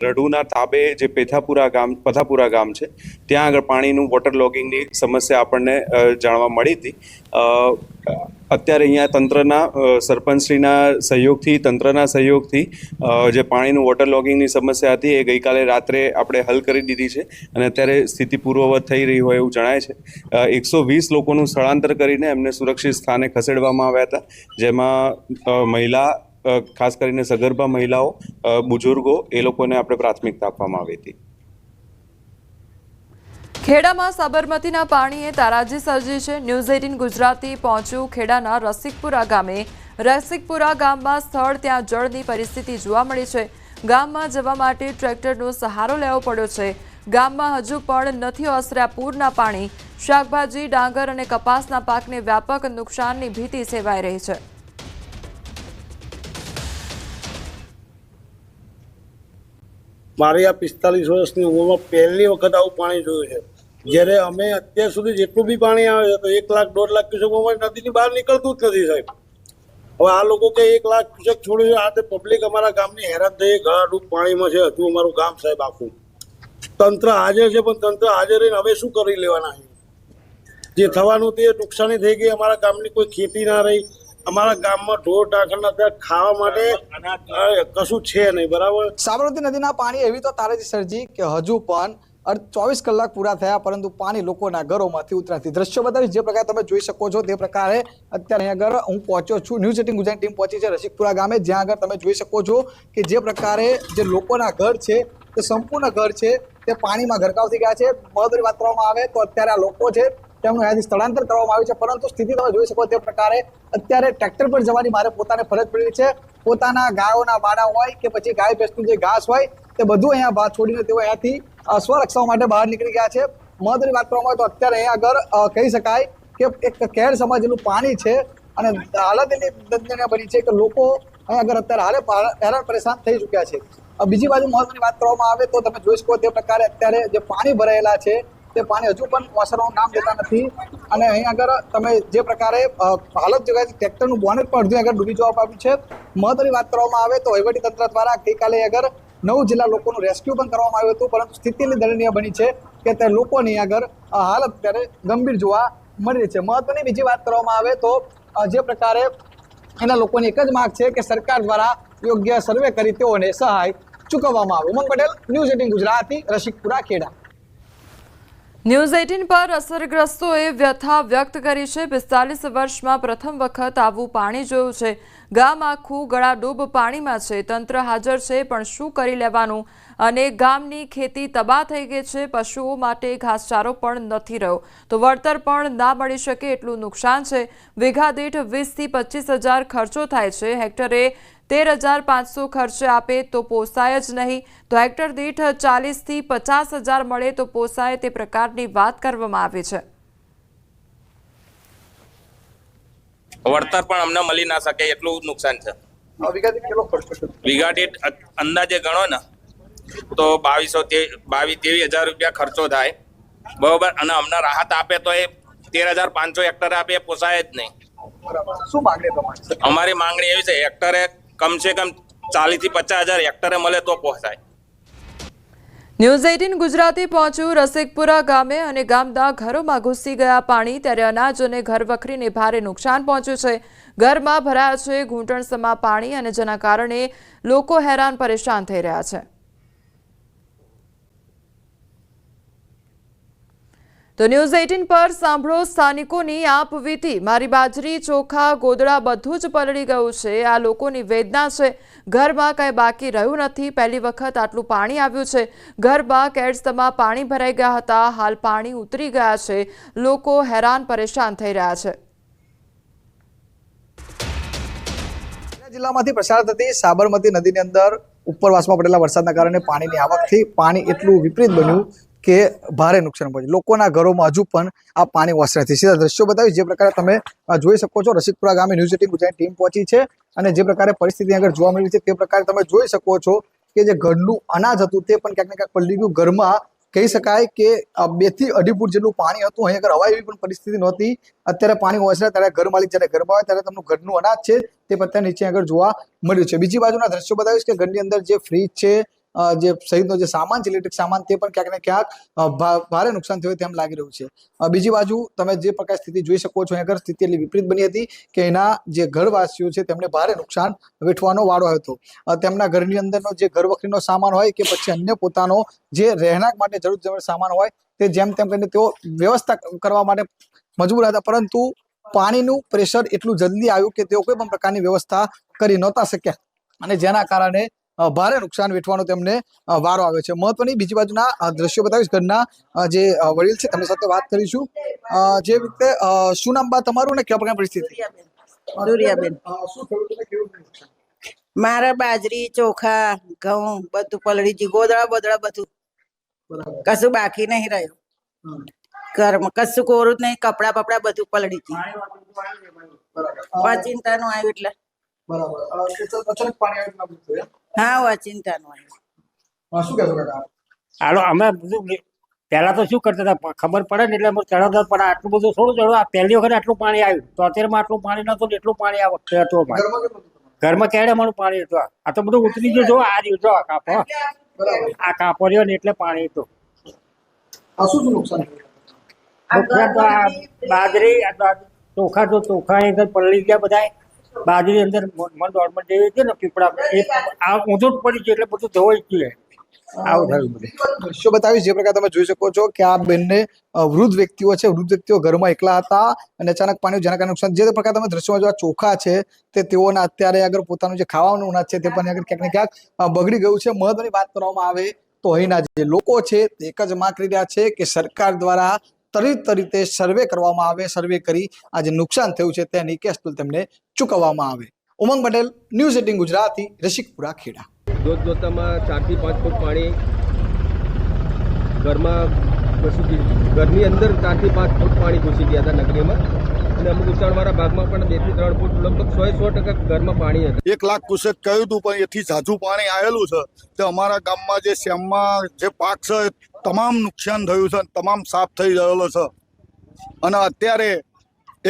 રઢુના તાબે જે પથાપુરા ગામ છે ત્યાં આગળ પાણીનું વોટર લોગિંગની સમસ્યા આપણને જાણવા મળી હતી. અત્યારે અહીંયા તંત્રના સરપંચશ્રીના સહયોગથી જે પાણીનું વોટર લોગિંગની સમસ્યા હતી એ ગઈકાલે રાત્રે આપણે હલ કરી દીધી છે અને અત્યારે સ્થિતિ પૂર્વવત થઈ રહી હોય એવું જણાય છે. 120 લોકોનું સ્થળાંતર કરીને એમને સુરક્ષિત સ્થાને ખસેડવામાં આવ્યા હતા, જેમાં મહિલા, ખાસ કરીને સગર્ભા મહિલાઓ, બુઝુર્ગો, એ લોકોને આપણે પ્રાથમિકતા આપવામાં આવી હતી. ખેડામાં સાબરમતીના પાણીએ તારાજી સર્જી છે. ન્યૂઝ 18 ગુજરાતી પહોંચ્યું ખેડાના રસિકપુરા ગામે. રસિકપુરા ગામમાં સ્થળ ત્યાં જળની પરિસ્થિતિ જોવા મળી છે. ગામમાં જવા માટે ટ્રેક્ટરનો સહારો લેવો પડ્યો છે. ગામમાં હજુ પણ નથી ઓસર્યા પૂરના પાણી. શાકભાજી, ડાંગર અને કપાસના પાકને વ્યાપક નુકસાનની ભીતિ સેવાઈ રહી છે. મારી આ 45 વર્ષની ઉંમરમાં પહેલી વખત આવું પાણી જોયું છે. જ્યારે અમે અત્યાર સુધી જેટલું બી પાણી આવે છે તો 1 લાખ 1.5 લાખ ક્યુસેક નદીની બહાર નીકળતું જ નથી સાહેબ. હવે આ લોકો કે 1 લાખ ક્યુસેક છોડ્યું છે. આ તે પબ્લિક અમારા ગામની હેરાન થઈ ગળાડૂબ પાણીમાં છે. હજુ અમારું ગામ સાહેબ આખું તંત્ર હાજર છે, પણ તંત્ર હાજર રહીને હવે શું કરી લેવાના છે? જે થવાનું તે નુકસાની થઈ ગઈ. અમારા ગામની કોઈ ખેતી ના રહી. અમારા ગામમાં ઢોર ઢાંખરના ખાવા માટે કશું છે નહીં. બરાબર. સાબરમતી નદીના પાણી એવી તો તારાજી સર્જી કે હજુ પણ 24 કલાક પૂરા થયા પરંતુ પાણી લોકોના ઘરોમાંથી ઉતરાતી દ્રશ્યો બતાવી જે પ્રકારે તમે જોઈ શકો છો તે પ્રકારે અત્યારે અહીં આગળ હું પહોંચ્યો છું. ન્યૂઝ 18 ગુજરાતી ટીમ પહોંચી છે રસિકપુરા ગામે, જ્યાં આગળ તમે જોઈ શકો છો કે જે પ્રકારે જે લોકોના ઘર છે તે સંપૂર્ણ ઘર છે તે પાણીમાં ગરકાવ થઈ ગયા છે. મહત્વની વાત કરવામાં આવે તો અત્યારે આ લોકો છે તેમનું અહીંયાથી સ્થળાંતર કરવામાં આવ્યું છે, પરંતુ સ્થિતિ તમે જોઈ શકો તે પ્રકારે અત્યારે ટ્રેક્ટર પર જવાની મારે પોતાને ફરજ પડી છે. પોતાના ગાયોના વાડા હોય કે પછી ગાય ભેંસનું જે ઘાસ હોય તે બધું અહીંયા છોડીને તેઓ અહીંયાથી સ્વરક્ષા માટે બહાર નીકળી ગયા છે. મહત્વની વાત કરવામાં આવે તો અત્યારે અહીંયા આગળ કહી શકાય કે એક કેર સમાજનું પાણી છે અને હાલત એની દયનીય બની છે કે લોકો અહીંયા આગળ અત્યારે હાલે હેરાન પરેશાન થઈ ચૂક્યા છે. બીજી બાજુ મહત્વની વાત કરવામાં આવે તો તમે જોઈ શકો તે પ્રકારે અત્યારે જે પાણી ભરાયેલા છે તે પાણી હજુ પણ ઓસરવાનું નામ લેતા નથી. અને અહીં આગળ તમે જે પ્રકારે હાલત જોઈ ટ્રેક્ટરનું બોનેટ પણ અડધું આગળ ડૂબી જવા પામ્યું છે. મહત્વની વાત કરવામાં આવે તો વહીવટીતંત્ર દ્વારા ગઈકાલે આગળ 9 જિલ્લા લોકોનું રેસ્ક્યુ પણ કરવામાં આવ્યું હતું, પરંતુ સ્થિતિની દયનીય બની છે કે તે લોકોની આગળ હાલત અત્યારે ગંભીર જોવા મળી રહી છે. મહત્વની બીજી વાત કરવામાં આવે તો જે પ્રકારે એના લોકોની એક જ માંગ છે કે સરકાર દ્વારા યોગ્ય સર્વે કરી તેઓને સહાય ચૂકવવામાં આવે. ઉમંગ પટેલ, ન્યૂઝ 18 ગુજરાતી, રસિકપુરા, ખેડા. ન્યૂઝ 18 પર અસરગ્રસ્તોએ વ્યથા વ્યક્ત કરી છે. 45 વર્ષમાં પ્રથમ વખત આવું પાણી જોયું છે. ગામ આખું ગળાડૂબ પાણીમાં છે. તંત્ર હાજર છે પણ શું કરી લેવાનું? અને ગામની ખેતી તબાહ થઈ ગઈ છે. પશુઓ માટે ઘાસચારો પણ નથી રહ્યો તો વળતર પણ ના મળી શકે એટલું નુકસાન છે. વીઘા દીઠ 20 થી 25 હજાર ખર્ચો થાય છે. હેક્ટરે 13,500 ખર્ચે આપે તો પોસાય જ નહીં, તો હેક્ટર દીઠ 40 થી 50 હજાર મળે તો પોસાય તે પ્રકારની વાત કરવામાં આવી છે. વળતર પણ અમને મળી ના શકે એટલું નુકસાન છે. વીઘા દીઠ અંદાજે ગણો ને તો 22-23 હજાર રૂપિયા ખર્ચો થાય. બરોબર. અને અમને રાહત આપે તો એ 13,500 હેક્ટરે આપે એ પોસાય જ નહીં. શું માંગણી તમારી? અમારી માંગણી એવી છે હેક્ટરે કમસે કમ 40 થી 50 હજાર હેક્ટરે મળે તો પોસાય. ન્યૂઝ 18 ગુજરાતી પહોંચ્યું રસિકપુરા ગામે અને ગામના ઘરોમાં ઘૂસી ગયા પાણી. ત્યારે અનાજ અને ઘરવખરીને ભારે નુકસાન પહોંચ્યું છે. ઘરમાં ભરાયા છે ઘૂંટણસમા પાણી અને જેના કારણે લોકો હેરાન પરેશાન થઈ રહ્યા છે. તો ન્યૂઝ 18 પર સાંભળો સ્થાનિકોની આપવીતી. મારી બાજરી, ચોખા, ગોદડા બધું જ પલળી ગયું છે. આ લોકોની વેદના છે. ઘરમાં કંઈ બાકી રહ્યું નથી. પહેલી વખત આટલું પાણી આવ્યું છે. ઘરમાં કેડ્સમાં પાણી ભરાઈ ગયા હતા. હાલ પાણી ઉતરી ગયા છે. લોકો હેરાન પરેશાન થઈ રહ્યા છે. જિલ્લામાંથી પસાર થતી સાબરમતી નદીની અંદર ઉપરવાસમાં પડેલા વરસાદના કારણે પાણીની આવકથી પાણી એટલું વિપરીત બન્યું કે ભારે નુકસાન પહોંચ્યું. લોકોના ઘરોમાં હજુ પણ આ પાણી ઓસરાથી સીધા દ્રશ્યો બતાવી જે પ્રકારે તમે જોઈ શકો છો. રસિકપુરા ગામે ન્યૂઝ 18 ગુજરાતી ટીમ પહોંચી છે અને જે પ્રકારે પરિસ્થિતિ આગળ જોવા મળી છે તે પ્રકારે તમે જોઈ શકો છો કે જે ઘરનું અનાજ હતું તે પણ ક્યાંક ને ક્યાંક પલળી ગયું. ઘરમાં કહી શકાય કે 2 થી 2.5 ફૂટ જેટલું પાણી હતું. અહીં આગળ હવા એવી પણ પરિસ્થિતિ નહોતી. અત્યારે પાણી ઓસરે ત્યારે ઘર માલિક જ્યારે ઘરમાં આવે ત્યારે તેમનું ઘરનું અનાજ છે તે પત્તા નીચે આગળ જોવા મળ્યું છે. બીજી બાજુના દ્રશ્યો બતાવીશ કે ઘરની અંદર જે ફ્રીજ છે જે સહિતનો જે સામાન છે ઇલેક્ટ્રિક સામાન તે પણ ક્યાંક ને ક્યાંક ભારે નુકસાન થયું તેમ લાગી રહ્યું છે. બીજી બાજુ તમે જે પ્રકાર સ્થિતિ જોઈ શકો છો, આગળ સ્થિતિ એટલી વિપરીત બની હતી કે એના જે ઘરવાસીઓ છે તેમને ભારે નુકસાન વેઠવાનો વારો આવ્યો હતો. તેમના ઘરની અંદરનો જે ઘરવખરીનો સામાન હોય કે પછી અન્ય પોતાનો જે રહેણાંક માટે જરૂર સામાન હોય તે જેમ તેમ કરીને તેઓ વ્યવસ્થા કરવા માટે મજબૂર હતા, પરંતુ પાણીનું પ્રેશર એટલું જલ્દી આવ્યું કે તેઓ કોઈ પણ પ્રકારની વ્યવસ્થા કરી નહોતા શક્યા અને જેના કારણે ભારે નુકસાન વેઠવાનો તેમને વારો આવ્યો છે. મહત્વની બીજી બાજુના દ્રશ્યો બતાવીશ. ઘરના જે વડીલ છે તેમની સાથે વાત કરીશું. જે રીતે શું નામ બા તમારું ને કેવા પ્રકારની પરિસ્થિતિ? દુરિયાબેન, શું થયું તમને, કેવું નુકસાન? મારા બાજરી, ચોખા, ઘઉં બધું પલળી ગયું, ગોદડા બોદડા બધું, કશું બાકી નહીં રહ્યું. ઘરમાં કશું કોરું જ નહીં, કપડા બપડા બધું પલળી ગયું. અચિંતાનું આવ્યું એટલે અચાનક પાણી આવ્યું? હા, અચિંતાનું આવ્યું. શું કહેશો કાકા? હાલો, અમે બધું પહેલા તો શું કરતા હતા ખબર પડે ને એટલે અમે ચડાવતા, પણ આટલું બધું થોડું ચડો. આ પહેલી વખત આટલું પાણી આવ્યું, તો અત્યારમાં આટલું પાણી નતું ને એટલું પાણી આ વખતે હતું. ઘરમાં કેટલું હતું? ઘરમાં ક્યારે મારું પાણી હતું? આ તો બધું ઉતરી ગયું. જો આ રહ્યું, જો આ કાપો, આ કાપો રહ્યો ને એટલે પાણી હતું. શું નુકસાન થયું? નુકસાન તો આ બાજરી, ચોખા, તો ચોખા અંદર પલળી ગયા બધા. બાજરી અંદર મન દોડમાં જેવી છે ને પીપળા, એ આ ઊંધું પડી ગયું એટલે બધું ધોવાઈ ગયું. આવું થયું બધું. દ્રશ્યો બતાવીશ. જે પ્રકાર તમે જોઈ શકો છો કે આ બંને વૃદ્ધ વ્યક્તિઓ છે. વૃદ્ધ વ્યક્તિઓ ઘરમાં એકલા હતા અને અચાનક પાણી, જેના કારણે નુકસાન. જે પ્રકાર તમે દ્રશ્યોમાં જો આ ચોખા છે તે તેઓના અત્યારે આગળ પોતાનું જે ખાવાનું અનાજ છે તે પણ આગળ ક્યાંક ને ક્યાંક બગડી ગયું છે. મહત્વની વાત કરવામાં આવે તો અહીંના જે લોકો છે તે એક જ માંગ કરી રહ્યા છે કે સરકાર દ્વારા ત્વરિત રીતે સર્વે કરવામાં આવે. સર્વે કરી આ જે નુકસાન થયું છે તેની કેશ તેમને ચૂકવવામાં આવે. ઉમંગ પટેલ, ન્યૂઝ 18 ગુજરાતી, રસિકપુરા, ખેડા. જોતજોતામાં 4 થી 5 ફૂટ પાણી ઘરમાં ઘૂસી ગયું. ઘરની અંદર 4 થી 5 ફૂટ પાણી ઘૂસી ગયા હતા નગરીમાં, અને અમુક ઉંચાણવાળા ભાગમાં પણ 2 થી 3 ફૂટ, લગભગ 100% ઘરમાં પાણી હતું. 1 લાખ ક્યુસેક કહ્યું હતું, પણ એથી ઝાઝું પાણી આવેલું છે. તે અમારા ગામમાં જે શ્યામમાં જે પાક છે તમામ નુકસાન થયું છે, તમામ સાફ થઈ ગયેલો છે. અને અત્યારે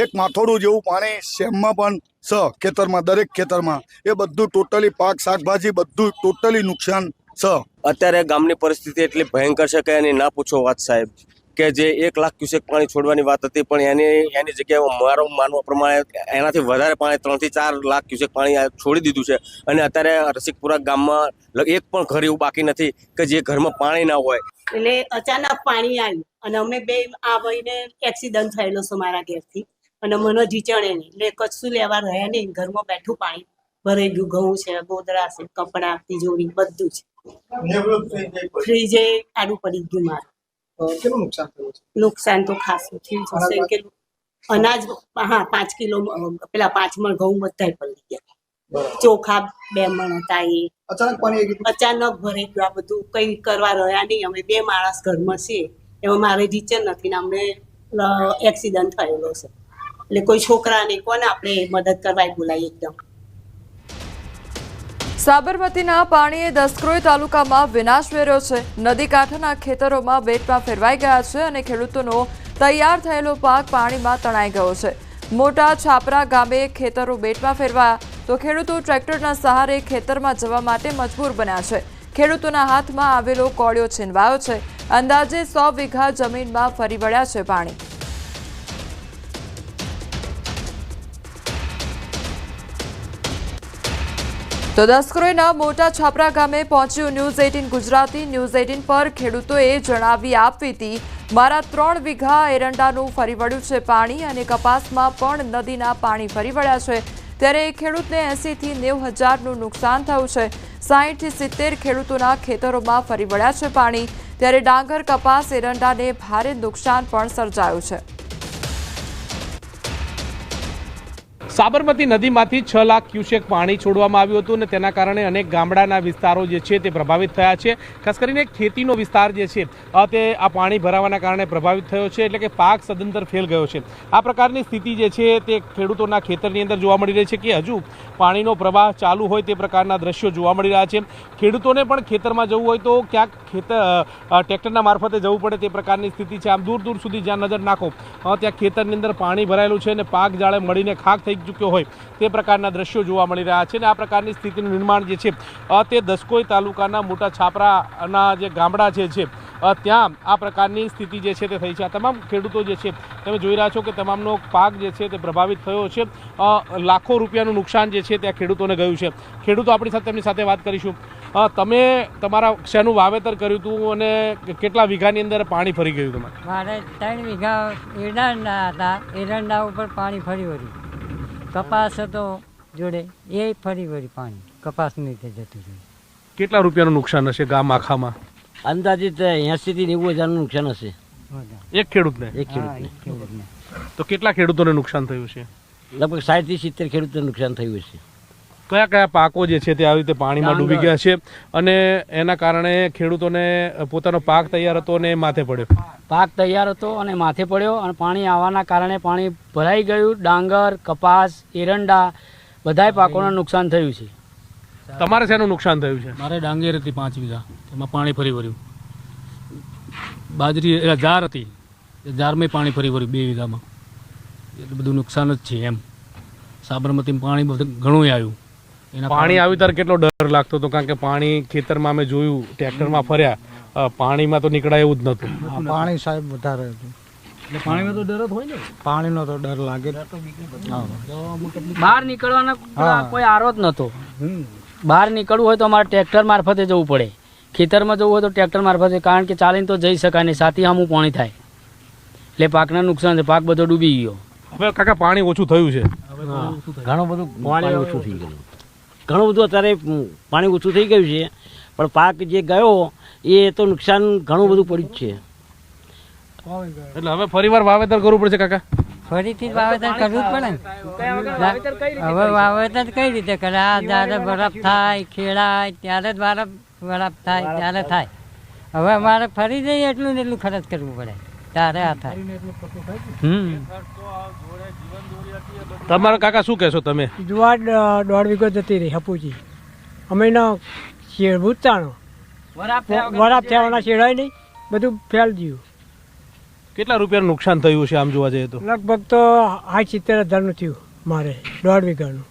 એક માથોડું જેવું પાણી શ્યામમાં પણ છે, ખેતરમાં, દરેક ખેતરમાં. એ બધું ટોટલી પાક, શાકભાજી બધું ટોટલી નુકસાન છે. અત્યારે ગામની પરિસ્થિતિ એટલી ભયંકર છે કે એની ના પૂછો વાત સાહેબ. કે જે 1 લાખ ક્યુસેક પાણી છોડવાની વાત હતી, પણ એની જગ્યાએ મારું માનવા પ્રમાણે એનાથી વધારે પાણી 3 થી 4 લાખ ક્યુસેક પાણી છોડી દીધું છે. અને અત્યારે રસિકપુરા ગામમાં એક પણ ઘર એવું બાકી નથી કે જે ઘરમાં પાણી ના હોય. એટલે અચાનક પાણી આવ્યું અને અમે બે આ ભાઈને એક્સિડન્ટ થયેલો છે મારા ઘેરથી, અને મને જીચણે નહીં, એટલે કશું લેવા રહ્યા નહીં. ઘરમાં બેઠું પાણી ભરાઈ ગયું. ઘઉં છે, ગોદડા છે, કપડા, તિજોરી બધું છે. ફ્રીજે આડું પડી ગયું મારું. કેટલું નુકસાન થયું છે? નુકસાન તો ખાસું થયું છે. કે અનાજ, હા, 5 કિલો, પેલા 5 મણ ઘઉં બધા પડી ગયા. ચોખા 2 મણ હતા. એ અચાનક પાણી અચાનક ભરાઈ ગયું. આ બધું કઈ કરવા રહ્યા નહીં. અમે 2 માણસ ઘરમાં છીએ, એમાં મારે જીચર નથી ને અમને એક્સિડન્ટ થયેલો છે. એટલે કોઈ છોકરા નહીં, કોને આપણે મદદ કરવા બોલાય એકદમ. સાબરમતીના પાણીએ દસક્રોઈ તાલુકામાં વિનાશ વેર્યો છે. નદી કાંઠાના ખેતરોમાં બેટમાં ફેરવાઈ ગયા છે અને ખેડૂતોનો તૈયાર થયેલો પાક પાણીમાં તણાઈ ગયો છે. મોટા છાપરા ગામે ખેતરો બેટમાં ફેરવાયા તો ખેડૂતો ટ્રેક્ટરના સહારે ખેતરમાં જવા માટે મજબૂર બન્યા છે. ખેડૂતોના હાથમાં આવેલો કોળિયો છીનવાયો છે. અંદાજે 100 વીઘા જમીનમાં ફરી વળ્યા છે પાણી. તો દસક્રોઈના મોટા છાપરા ગામે પહોંચ્યું ન્યૂઝ 18 ગુજરાતી. ન્યૂઝ 18 પર ખેડૂતોએ જણાવી આપી હતી, મારા 3 વીઘા એરંડાનું ફરી વળ્યું છે પાણી અને કપાસમાં પણ નદીના પાણી ફરી વળ્યા છે. ત્યારે ખેડૂતને 80 થી 90 હજારનું નુકસાન થયું છે. 60 થી 70 ખેડૂતોના ખેતરોમાં ફરી વળ્યા છે પાણી. ત્યારે ડાંગર, કપાસ, એરંડાને ભારે નુકસાન પણ સર્જાયું છે. સાબરમતી નદીમાંથી 6 લાખ ક્યુસેક પાણી છોડવામાં આવ્યું હતું અને તેના કારણે અનેક ગામડાના વિસ્તારો જે છે તે પ્રભાવિત થયા છે. ખાસ કરીને ખેતીનો વિસ્તાર જે છે તે આ પાણી ભરાવાના કારણે પ્રભાવિત થયો છે, એટલે કે પાક સદંતર ફેલ ગયો છે. આ પ્રકારની સ્થિતિ જે છે તે ખેડૂતોના ખેતરની અંદર જોવા મળી રહી છે કે હજુ પાણીનો પ્રવાહ ચાલુ હોય તે પ્રકારના દ્રશ્યો જોવા મળી રહ્યા છે. ખેડૂતોને પણ ખેતરમાં જવું હોય તો ક્યાંક ટ્રેક્ટરના મારફતે જવું પડે તે પ્રકારની સ્થિતિ છે. આમ દૂર દૂર સુધી જ્યાં નજર નાખો ત્યાં ખેતરની અંદર પાણી ભરાયેલું છે અને પાક જાળે મળીને ખાક થઈ ગયો ચૂક્યો હોય તે પ્રકારના દ્રશ્યો જોવા મળી રહ્યા છે અને આ પ્રકારની સ્થિતિનું નિર્માણ જે છે તે દસકોઈ તાલુકાના મોટા છાપરાના જે ગામડા છે ત્યાં આ પ્રકારની સ્થિતિ જે છે તે થઈ છે. આ તમામ ખેડૂતો જે છે તમે જોઈ રહ્યા છો કે તમામનો પાક જે છે તે પ્રભાવિત થયો છે. લાખો રૂપિયાનું નુકસાન જે છે તે આ ખેડૂતોને ગયું છે. ખેડૂતો આપણી સાથે તેમની સાથે વાત કરીશું. તમે તમારા શેનું વાવેતર કર્યું હતું અને કેટલા વીઘાની અંદર પાણી ફરી ગયું તમારે? મારે 3 વીઘા એરંડા હતા. એરંડા ઉપર પાણી ફરી વળ્યું. કપાસ હતો જોડે, એ ફરી વળ્યું પાણી કપાસની રીતે જતું રહ્યું. કેટલા રૂપિયાનું નુકસાન હશે ગામ આખામાં? અંદાજિત 80 થી 90 હજારનું નુકસાન હશે એક ખેડૂતને. તો કેટલા ખેડૂતોને નુકસાન થયું છે? લગભગ 60 થી 70 ખેડૂતોને નુકસાન થયું હશે. કયા કયા પાકો જે છે તે આવી રીતે પાણીમાં ડૂબી ગયા છે અને એના કારણે ખેડૂતોને પોતાનો પાક તૈયાર હતો અને માથે પડ્યો? પાક તૈયાર હતો અને માથે પડ્યો અને પાણી આવવાના કારણે પાણી ભરાઈ ગયું. ડાંગર, કપાસ, એરંડા બધાય પાકોને નુકસાન થયું છે. તમારે શેનું નુકસાન થયું છે? મારે ડાંગર હતી 5 વીઘા, એમાં પાણી ફરી વળ્યું. બાજરી જાર હતી, જારમાં પાણી ફરી વળ્યું 2 વીઘામાં. એટલે બધું નુકસાન જ છે. એમ સાબરમતીમાં પાણી બધું ઘણું આવ્યું. પાણી આવ્યું ત્યારે કેટલો ડર લાગતો હતો? કારણ કે પાણી ખેતરમાં અમે જોયું, ટ્રેક્ટરમાં ફર્યા, પાણીમાં તો નીકળાય એવું જ નહોતું. પાણી સાહેબ વધારે હતું એટલે પાણીનો તો ડર જ હોય ને. પાણીનો તો ડર લાગે. બહાર નીકળવાનો કોઈ આરો જ નહોતો. બહાર નીકળવું હોય તો અમારે ટ્રેક્ટર મારફતે જવું પડે. ખેતરમાં જવું હોય તો ટ્રેક્ટર મારફતે, કારણ કે ચાલીને તો જઈ શકાય નહીં. સાથી સામું પાણી થાય એટલે પાકને નુકસાન છે. પાક બધો ડૂબી ગયો. હવે કાકા પાણી ઓછું થયું છે? ઘણું બધું પાણી ઓછું થઈ ગયું. ઘણું બધું અત્યારે પાણી ઓછું થઈ ગયું છે, પણ પાક જે ગયો એ તો નુકસાન ઘણું બધું પડ્યું જ છે. એટલે હવે ફરીવાર વાવેતર કરવું પડશે કાકા? ફરીથી વાવેતર કરવું જ પડે ને. હવે વાવેતર કઈ રીતે કરે? આ જ્યારે બરફ થાય, ખેડાય ત્યારે જ બરફ થાય ત્યારે થાય. હવે અમારે ફરી જઈએ એટલું ને એટલું ખર્ચ કરવું પડે ત્યારે આ થાય. તમારા કાકા શું કહેશો તમે? જુવાર 1.5 વીઘો જતી રહી હપુજી. અમે ભૂતાણો વરાપ થવાના શેડાય નહીં, બધું ફેલ ગયું. કેટલા રૂપિયાનું નુકસાન થયું છે આમ જોવા જઈએ તો? લગભગ તો 70 હજારનું થયું મારે 1.5 વીઘાનું.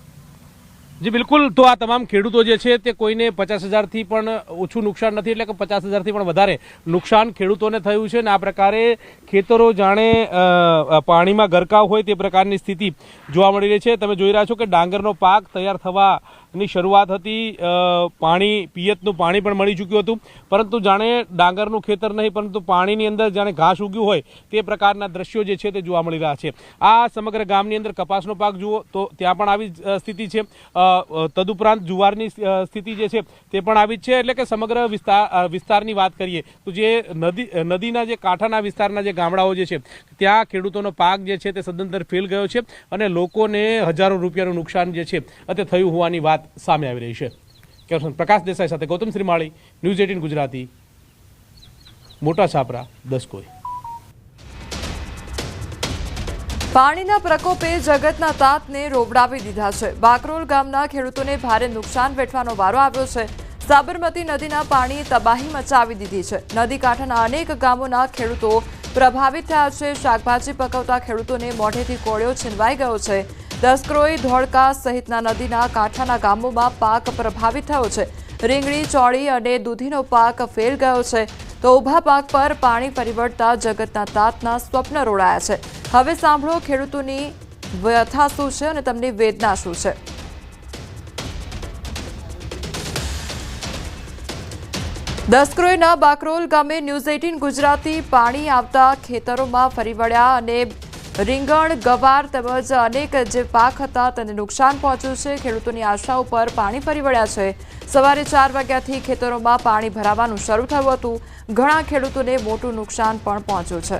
જી બિલકુલ. તો આ તમામ ખેડૂતો જે છે તે કોઈને 50,000થી પણ ઓછું નુકસાન નથી, એટલે કે 50,000થી પણ વધારે નુકસાન ખેડૂતોને થયું છે. અને આ પ્રકારે ખેતરો જાણે પાણીમાં ગરકાવ હોય તે પ્રકારની સ્થિતિ જોવા મળી રહી છે. તમે જોઈ રહ્યા છો કે ડાંગરનો પાક તૈયાર થવાની શરૂઆત હતી. પાણી, પિયતનું પાણી પણ મળી ચૂક્યું હતું, પરંતુ જાણે ડાંગરનું ખેતર નહીં પરંતુ પાણીની અંદર જાણે ઘાસ ઉગ્યું હોય તે પ્રકારના દ્રશ્યો જે છે તે જોવા મળી રહ્યા છે. આ સમગ્ર ગામની અંદર કપાસનો પાક જુઓ તો ત્યાં પણ આવી સ્થિતિ છે. તદુપરાંત જુવારની સ્થિતિ જે છે તે પણ આવી જ છે. એટલે કે સમગ્ર વિસ્તારની વાત કરીએ તો જે નદીના જે કાંઠાના વિસ્તારના જે ગામડાઓ જે છે ત્યાં ખેડૂતોનો પાક જે છે તે સદંતર ફેલ ગયો છે અને લોકોને હજારો રૂપિયાનું નુકસાન જે છે તે થયું હોવાની વાત સામે આવી રહી છે. પ્રકાશ દેસાઈ સાથે ગૌતમ શ્રીમાળી, ન્યૂઝ 18 ગુજરાતી, મોટા છાપરા, દસકોઈ. પાણીના પ્રકોપે જગતના તાતને રોવડાવી દીધા છે. બાકરોલ ગામના ખેડૂતોને ભારે નુકસાન વેઠવાનો વારો આવ્યો છે. સાબરમતી નદીના પાણીએ તબાહી મચાવી દીધી છે. નદી કાંઠાના અનેક ગામોના ખેડૂતો પ્રભાવિત થયા છે. શાકભાજી પકવતા ખેડૂતોને મોઢેથી કોળિયો છીનવાઈ ગયો છે. દસક્રોઈ, ધોળકા સહિતના નદીના કાંઠાના ગામોમાં પાક પ્રભાવિત થયો છે. રીંગણી, ચોળી અને દૂધીનો પાક ફેલ ગયો છે. તો ઊભા પાક પર પાણી ફરી વળતા જગતના તાતના સ્વપ્ન રોડાયા છે. હવે સાંભળો ખેડૂતોની વ્યથા શું છે અને તેમની વેદના શું છે. દસક્રોઈના બાકરોલ ગામે ન્યૂઝ 18 ગુજરાતી પાણી આવતા ખેતરોમાં ફરી વળ્યા અને રીંગણ, ગવાર તેમજ અનેક જે પાક હતા તેને નુકસાન પહોંચ્યું છે. ખેડૂતોની આશા ઉપર પાણી ફરી વળ્યા છે. સવારે 4 વાગ્યાથી ખેતરોમાં પાણી ભરાવાનું શરૂ થયું હતું. ઘણા ખેડૂતોને મોટું નુકસાન પણ પહોંચ્યું છે.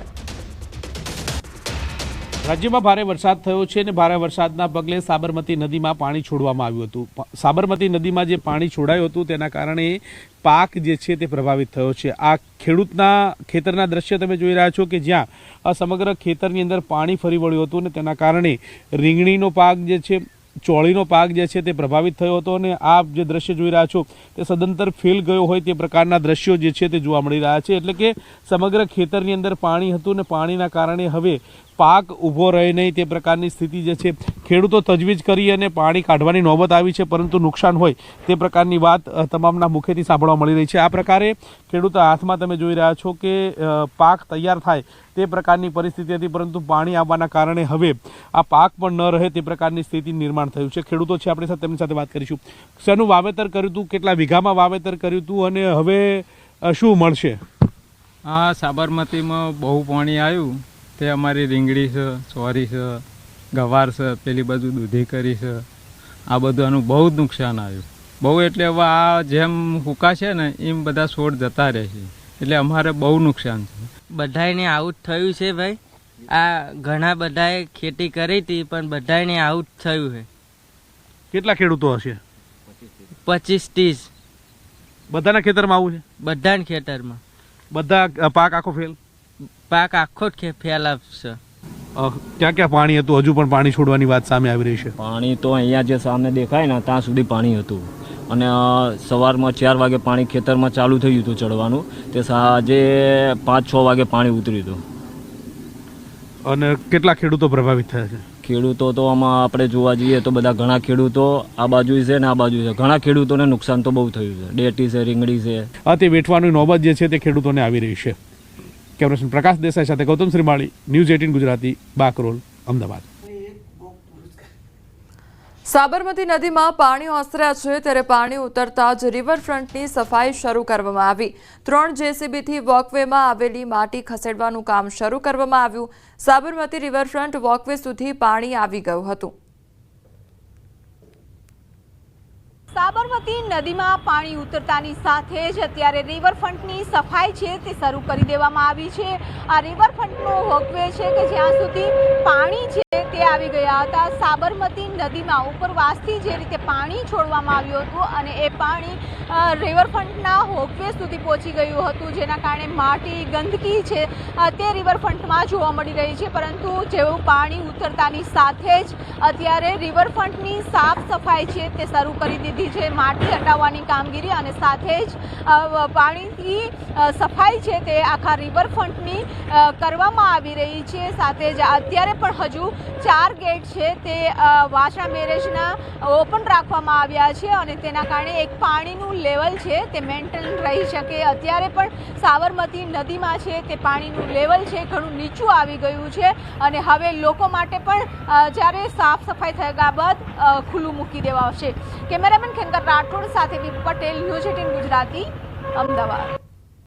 રાજ્યમાં ભારે વરસાદ થયો છે અને ભારે વરસાદના પગલે સાબરમતી નદીમાં પાણી છોડવામાં આવ્યું હતું. સાબરમતી નદીમાં જે પાણી છોડાયું હતું તેના કારણે પાક જે છે તે પ્રભાવિત થયો છે. આ ખેડૂતના ખેતરના દ્રશ્ય તમે જોઈ રહ્યા છો કે જ્યાં સમગ્ર ખેતરની અંદર પાણી ફરી વળ્યું હતું અને તેના કારણે રીંગણીનો પાક જે છે, ચોળીનો પાક જે છે તે પ્રભાવિત થયો હતો અને આપ જે દ્રશ્ય જોઈ રહ્યા છો તે સદંતર ફેલ ગયો હોય તે પ્રકારના દ્રશ્યો જે છે તે જોવા મળી રહ્યા છે. એટલે કે સમગ્ર ખેતરની અંદર પાણી હતું અને પાણીના કારણે હવે પાક ઊભો રહે નહીં તે પ્રકારની સ્થિતિ જે છે ખેડૂતો તજવીજ કરી અને પાણી કાઢવાની નોબત આવી છે, પરંતુ નુકસાન હોય તે પ્રકારની વાત તમામના મુખેથી સાંભળવા મળી રહી છે। આ પ્રકારે ખેડૂતો હાથમાં તમે જોઈ રહ્યા છો કે પાક તૈયાર થાય તે પ્રકારની પરિસ્થિતિ હતી, પરંતુ પાણી આવવાના કારણે હવે આ પાક પણ ન રહે તે પ્રકારની સ્થિતિ નિર્માણ થયું છે। ખેડૂતો છે આપણી સાથે, તેમની સાથે વાત કરીશું। શેનું વાવેતર કર્યું હતું, કેટલા વીઘામાં વાવેતર કર્યું હતું અને હવે શું મળશે? આ સાબરમતીમાં બહુ પાણી આવ્યું, તે અમારી રીંગણી છે, ચોરી છે, ગવાર છે, પેલી બાજુ દૂધી કરી છે, આ બધાનું બહુ જ નુકસાન આવ્યું, બહુ એટલે હવે આ જેમ હુકાશે ને એમ બધા છોડ જતા રહેશે, એટલે અમારે બહુ નુકસાન છે। બધાને આઉટ થયું છે ભાઈ, આ ઘણા બધાએ ખેતી કરી હતી પણ બધાને આઉટ થયું છે। કેટલા ખેડૂતો હશે? 25-30 બધાના ખેતરમાં આવું છે? બધાના ખેતરમાં બધા પાક આખો ફેલ? પાક આખો જ ફેલ આપશે। ક્યાં ક્યાં પાણી હતું? હજુ પણ પાણી છોડવાની વાત સામે આવી રહી છે? પાણી તો અહીંયા જે સામે દેખાય ને ત્યાં સુધી પાણી હતું, અને સવારમાં 4 વાગે પાણી ખેતરમાં ચાલુ થયું હતું ચડવાનું, તે સાંજે 5-6 વાગે પાણી ઉતર્યું હતું। અને કેટલા ખેડૂતો પ્રભાવિત થયા છે? ખેડૂતો તો આમાં આપણે જોવા જઈએ તો બધા ઘણા ખેડૂતો આ બાજુ છે ને આ બાજુ છે, ઘણા ખેડૂતોને નુકસાન તો બહુ થયું છે, ડેટી છે, રીંગણી છે, તે વેઠવાની નોબત જે છે તે ખેડૂતોને આવી રહી છે। કેમેરામેન પ્રકાશ દેસાઈ સાથે ગૌતમ શ્રીમાળી, ન્યૂઝ 18 ગુજરાતી, બાકરોલ, અમદાવાદ। સાબરમતી નદીમાં પાણી ઓસર્યા છે, ત્યારે પાણી ઉતરતા જ રિવરફ્રન્ટની સફાઈ શરૂ કરવામાં આવી। 3 જેસીબીથી વોકવેમાં આવેલી માટી ખસેડવાનું કામ શરૂ કરવામાં આવ્યું। સાબરમતી રિવરફ્રન્ટ વોકવે સુધી પાણી આવી ગયું હતું। સાબરમતી નદીમાં પાણી ઉતરતાની સાથે જ અત્યારે રિવરફ્રન્ટની સફાઈ છે તે શરૂ કરી દેવામાં આવી છે। આ રિવરફ્રન્ટનો વોકવે છે કે જ્યાં સુધી પાણી છે તે આવી ગયા હતા। સાબરમતી નદીમાં ઉપરવાસથી જે રીતે પાણી છોડવામાં આવ્યું હતું અને એ પાણી રિવરફ્રન્ટના વોકવે સુધી પહોંચી ગયું હતું, જેના કારણે માટી, ગંદકી છે તે રિવરફ્રન્ટમાં જોવા મળી રહી છે। પરંતુ જેવું પાણી ઉતરતાની સાથે જ અત્યારે રિવરફ્રન્ટની સાફ સફાઈ છે તે શરૂ કરી દીધી છે, માટી હટાવવાની કામગીરી અને સાથે જ પાણીથી સફાઈ છે તે આખા રિવરફ્રન્ટની કરવામાં આવી રહી છે। સાથે જ અત્યારે પણ હજુ 4 ગેટ છે તે વાસણા બેરેજના ઓપન રાખવામાં આવ્યા છે અને તેના કારણે એક પાણીનું લેવલ છે તે મેન્ટેન રહી શકે। અત્યારે પણ સાબરમતી નદીમાં છે તે પાણીનું લેવલ છે ઘણું નીચું આવી ગયું છે અને હવે લોકો માટે પણ જ્યારે સાફ સફાઈ થયા બાદ ખુલ્લું મૂકી દેવાશે। કેમેરામેન ખેંકર રાઠોડ સાથે વિપુ પટેલ, ન્યૂઝ 18 ગુજરાતી, અમદાવાદ।